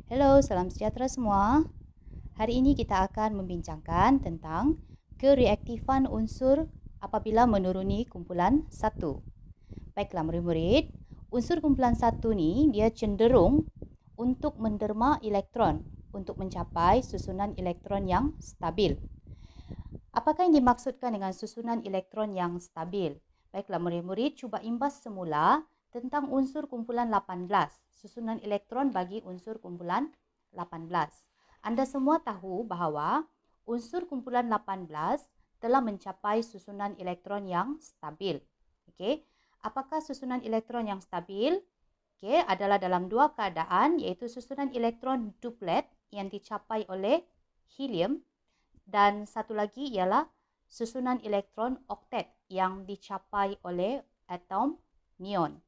Hello, salam sejahtera semua. Hari ini kita akan membincangkan tentang kereaktifan unsur apabila menuruni kumpulan 1. Baiklah murid-murid, unsur kumpulan 1 ni dia cenderung untuk menderma elektron untuk mencapai susunan elektron yang stabil. Apakah yang dimaksudkan dengan susunan elektron yang stabil? Baiklah murid-murid, cuba imbas semula tentang unsur kumpulan 18, susunan elektron bagi unsur kumpulan 18. Anda semua tahu bahawa unsur kumpulan 18 telah mencapai susunan elektron yang stabil. Okey, apakah susunan elektron yang stabil? Okey, adalah dalam dua keadaan, iaitu susunan elektron duplet yang dicapai oleh helium dan satu lagi ialah susunan elektron oktet yang dicapai oleh atom neon.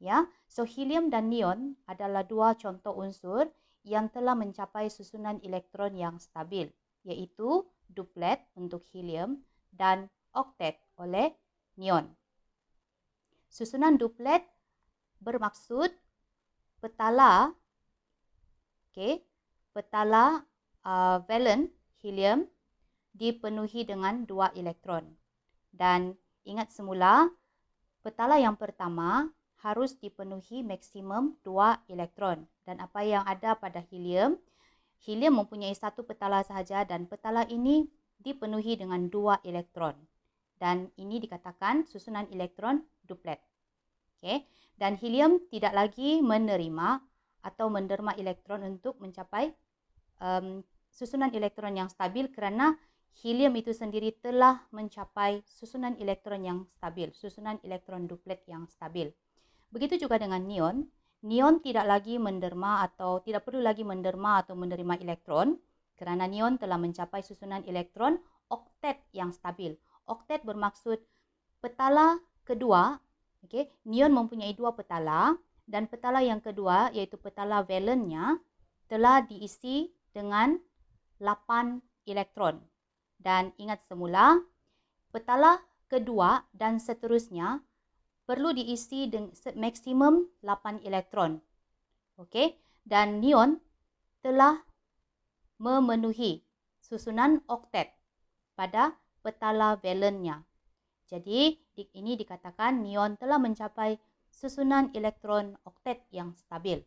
Ya, so helium dan neon adalah dua contoh unsur yang telah mencapai susunan elektron yang stabil, iaitu duplet untuk helium dan oktet oleh neon. Susunan duplet bermaksud petala, petala valen helium dipenuhi dengan 2 elektron. Dan ingat semula, petala yang pertama harus dipenuhi maksimum 2 elektron. Dan apa yang ada pada helium, helium mempunyai satu petala sahaja dan petala ini dipenuhi dengan 2 elektron. Dan ini dikatakan susunan elektron duplet. Okay. Dan helium tidak lagi menerima atau menderma elektron untuk mencapai susunan elektron yang stabil kerana helium itu sendiri telah mencapai susunan elektron yang stabil, susunan elektron duplet yang stabil. Begitu juga dengan neon. Neon tidak lagi menderma atau tidak perlu lagi menderma atau menerima elektron kerana neon telah mencapai susunan elektron oktet yang stabil. Oktet bermaksud petala kedua, neon mempunyai 2 petala dan petala yang kedua iaitu petala valennya telah diisi dengan 8 elektron. Dan ingat semula, petala kedua dan seterusnya perlu diisi dengan maksimum 8 elektron. Okey, dan neon telah memenuhi susunan oktet pada petala valennya. Jadi, ini dikatakan neon telah mencapai susunan elektron oktet yang stabil.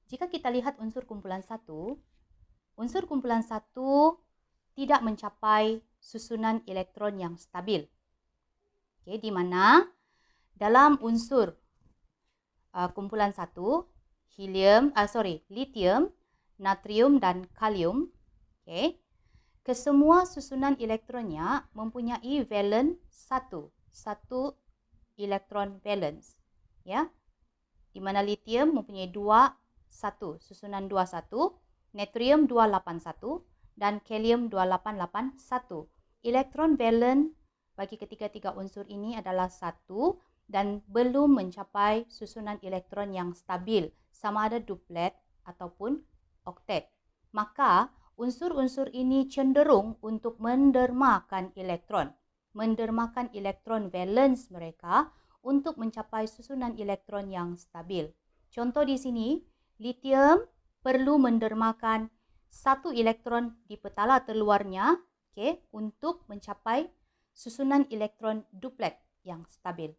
Jika kita lihat unsur kumpulan 1, unsur kumpulan 1 tidak mencapai susunan elektron yang stabil. Okay, di mana dalam unsur kumpulan 1, lithium, natrium dan kalium, kesemua susunan elektronnya mempunyai valen 1 elektron valence. Ya, di mana lithium mempunyai 1 susunan 21, natrium 281 dan kalium 2881. Elektron valen bagi ketiga-tiga unsur ini adalah 1 dan belum mencapai susunan elektron yang stabil, sama ada duplet ataupun oktet. Maka unsur-unsur ini cenderung untuk mendermakan elektron valence mereka untuk mencapai susunan elektron yang stabil. Contoh di sini, lithium perlu mendermakan 1 elektron di petala terluarnya, untuk mencapai susunan elektron duplet yang stabil.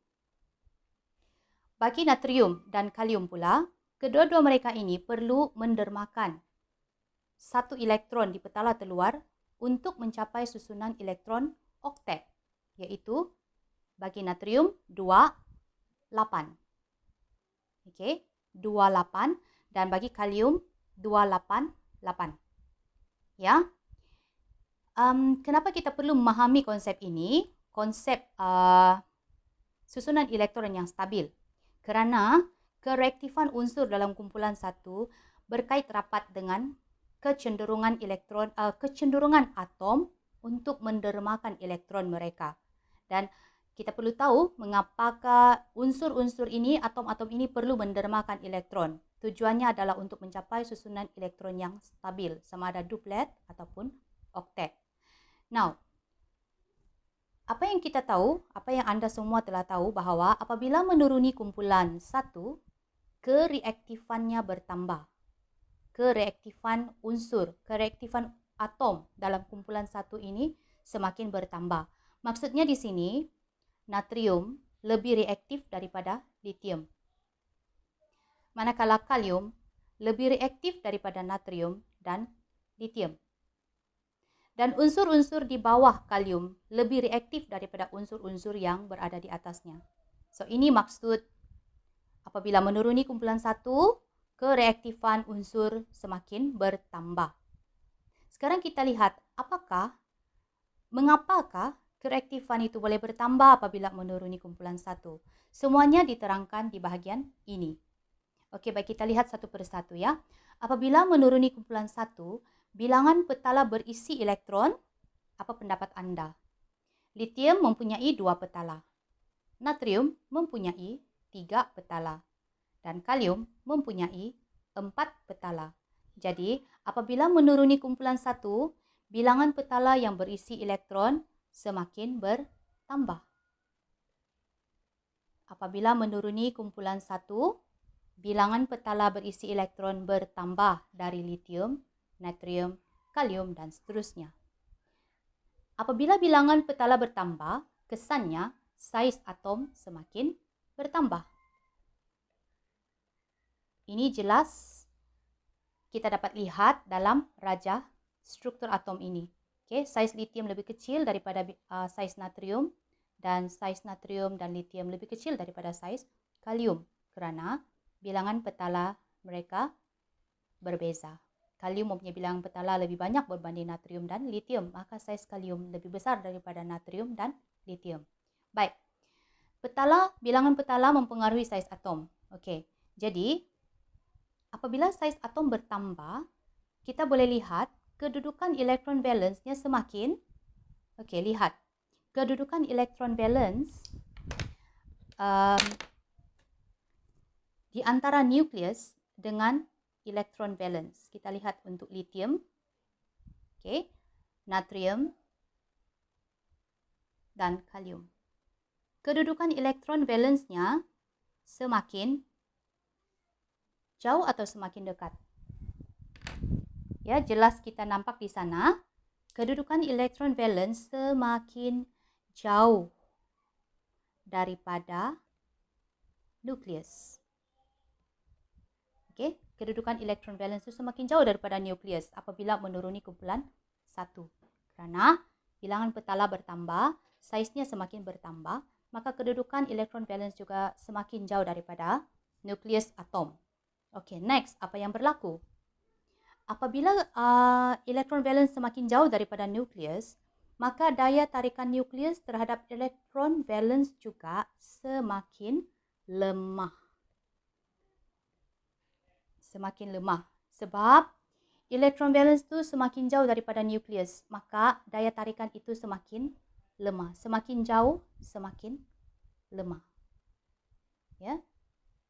Bagi natrium dan kalium pula, kedua-dua mereka ini perlu mendermakan 1 elektron di petala terluar untuk mencapai susunan elektron oktet, iaitu bagi natrium 28. 28 dan bagi kalium 288. Ya. Kenapa kita perlu memahami konsep ini? Konsep susunan elektron yang stabil. Kerana kereaktifan unsur dalam kumpulan 1 berkait rapat dengan kecenderungan atom untuk mendermakan elektron mereka. Dan kita perlu tahu mengapakah unsur-unsur ini, atom-atom ini perlu mendermakan elektron. Tujuannya adalah untuk mencapai susunan elektron yang stabil, sama ada duplet ataupun oktet. Now, apa yang kita tahu, apa yang anda semua telah tahu bahawa apabila menuruni kumpulan 1, kereaktifannya bertambah. kereaktifan unsur, kereaktifan atom dalam kumpulan satu ini semakin bertambah. Maksudnya di sini, natrium lebih reaktif daripada litium. Manakala kalium lebih reaktif daripada natrium dan litium. Dan unsur-unsur di bawah kalium lebih reaktif daripada unsur-unsur yang berada di atasnya. So, ini maksud apabila menuruni kumpulan satu, kereaktifan unsur semakin bertambah. Sekarang kita lihat mengapakah kereaktifan itu boleh bertambah apabila menuruni kumpulan satu. Semuanya diterangkan di bahagian ini. Okey, baik, kita lihat satu persatu ya. Apabila menuruni kumpulan satu, bilangan petala berisi elektron, apa pendapat anda? Litium mempunyai 2 petala. Natrium mempunyai 3 petala. Dan kalium mempunyai 4 petala. Jadi, apabila menuruni kumpulan satu, bilangan petala yang berisi elektron semakin bertambah. Apabila menuruni kumpulan satu, bilangan petala berisi elektron bertambah dari litium, natrium, kalium, dan seterusnya. Apabila bilangan petala bertambah, kesannya saiz atom semakin bertambah. Ini jelas kita dapat lihat dalam rajah struktur atom ini. Okay, saiz litium lebih kecil daripada saiz natrium, dan saiz natrium dan litium lebih kecil daripada saiz kalium kerana bilangan petala mereka berbeza. Kalium mempunyai bilangan petala lebih banyak berbanding natrium dan litium, maka saiz kalium lebih besar daripada natrium dan litium. Baik, bilangan petala mempengaruhi saiz atom. Okey, jadi apabila saiz atom bertambah, kita boleh lihat kedudukan elektron valence-nya semakin. Okey, lihat. Kedudukan elektron valence di antara nukleus dengan elektron valence. Kita lihat untuk litium, okay, natrium, dan kalium. Kedudukan elektron valence-nya semakin jauh atau semakin dekat? Ya, jelas kita nampak di sana, kedudukan elektron valence semakin jauh daripada nukleus. Okay, kedudukan elektron valence itu semakin jauh daripada nukleus apabila menuruni kumpulan satu. Kerana bilangan petala bertambah, saiznya semakin bertambah, maka kedudukan elektron valence juga semakin jauh daripada nukleus atom. Okay, next, apa yang berlaku? Apabila elektron valence semakin jauh daripada nukleus, maka daya tarikan nukleus terhadap elektron valence juga semakin lemah. Semakin lemah. Sebab elektron valence itu semakin jauh daripada nukleus, maka daya tarikan itu semakin lemah. Semakin jauh, semakin lemah. Ya.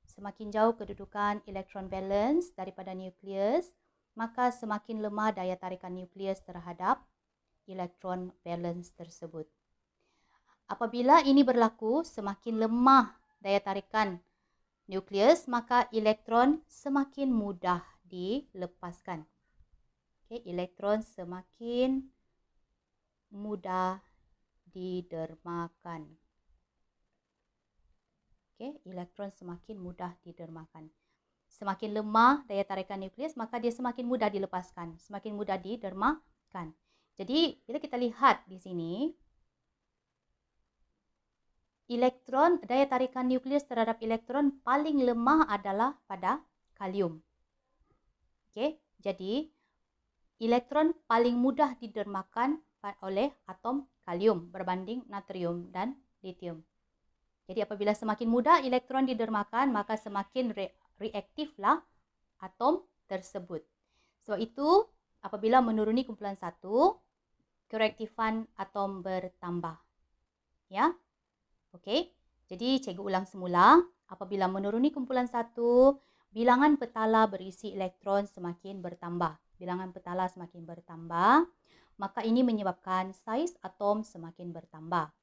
Semakin jauh kedudukan elektron valence daripada nukleus, maka semakin lemah daya tarikan nukleus terhadap elektron valence tersebut. Apabila ini berlaku, semakin lemah daya tarikan nukleus, maka elektron semakin mudah dilepaskan. Okay, elektron semakin mudah didermakan. Okay, elektron semakin mudah didermakan. Semakin lemah daya tarikan nukleus, maka dia semakin mudah dilepaskan, semakin mudah didermakan. Jadi, bila kita lihat di sini, elektron, daya tarikan nukleus terhadap elektron paling lemah adalah pada kalium. Okey, jadi elektron paling mudah didermakan oleh atom kalium berbanding natrium dan litium. Jadi apabila semakin mudah elektron didermakan, maka semakin reaktiflah atom tersebut. Sebab itu, apabila menuruni kumpulan satu, kereaktifan atom bertambah. Ya. Okey, jadi cikgu ulang semula. Apabila menuruni kumpulan satu, bilangan petala berisi elektron semakin bertambah. Bilangan petala semakin bertambah, maka ini menyebabkan saiz atom semakin bertambah.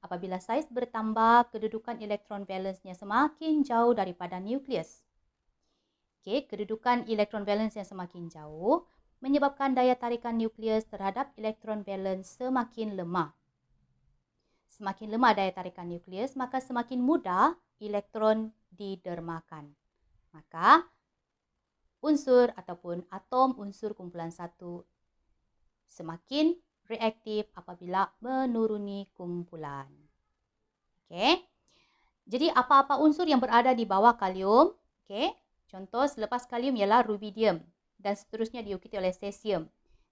Apabila saiz bertambah, kedudukan elektron valence-nya semakin jauh daripada nukleus. Okey, kedudukan elektron valence yang semakin jauh menyebabkan daya tarikan nukleus terhadap elektron valence semakin lemah. Semakin lemah daya tarikan nukleus, maka semakin mudah elektron didermakan. Maka unsur ataupun atom unsur kumpulan 1 semakin reaktif apabila menuruni kumpulan. Okey. Jadi apa-apa unsur yang berada di bawah kalium, okey. Contoh selepas kalium ialah rubidium dan seterusnya diikuti oleh cesium.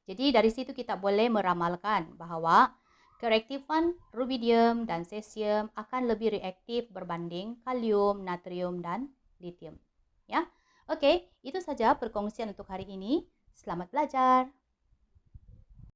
Jadi dari situ kita boleh meramalkan bahawa kereaktifan rubidium dan cesium akan lebih reaktif berbanding kalium, natrium dan litium. Ya. Okey, itu saja perkongsian untuk hari ini. Selamat belajar.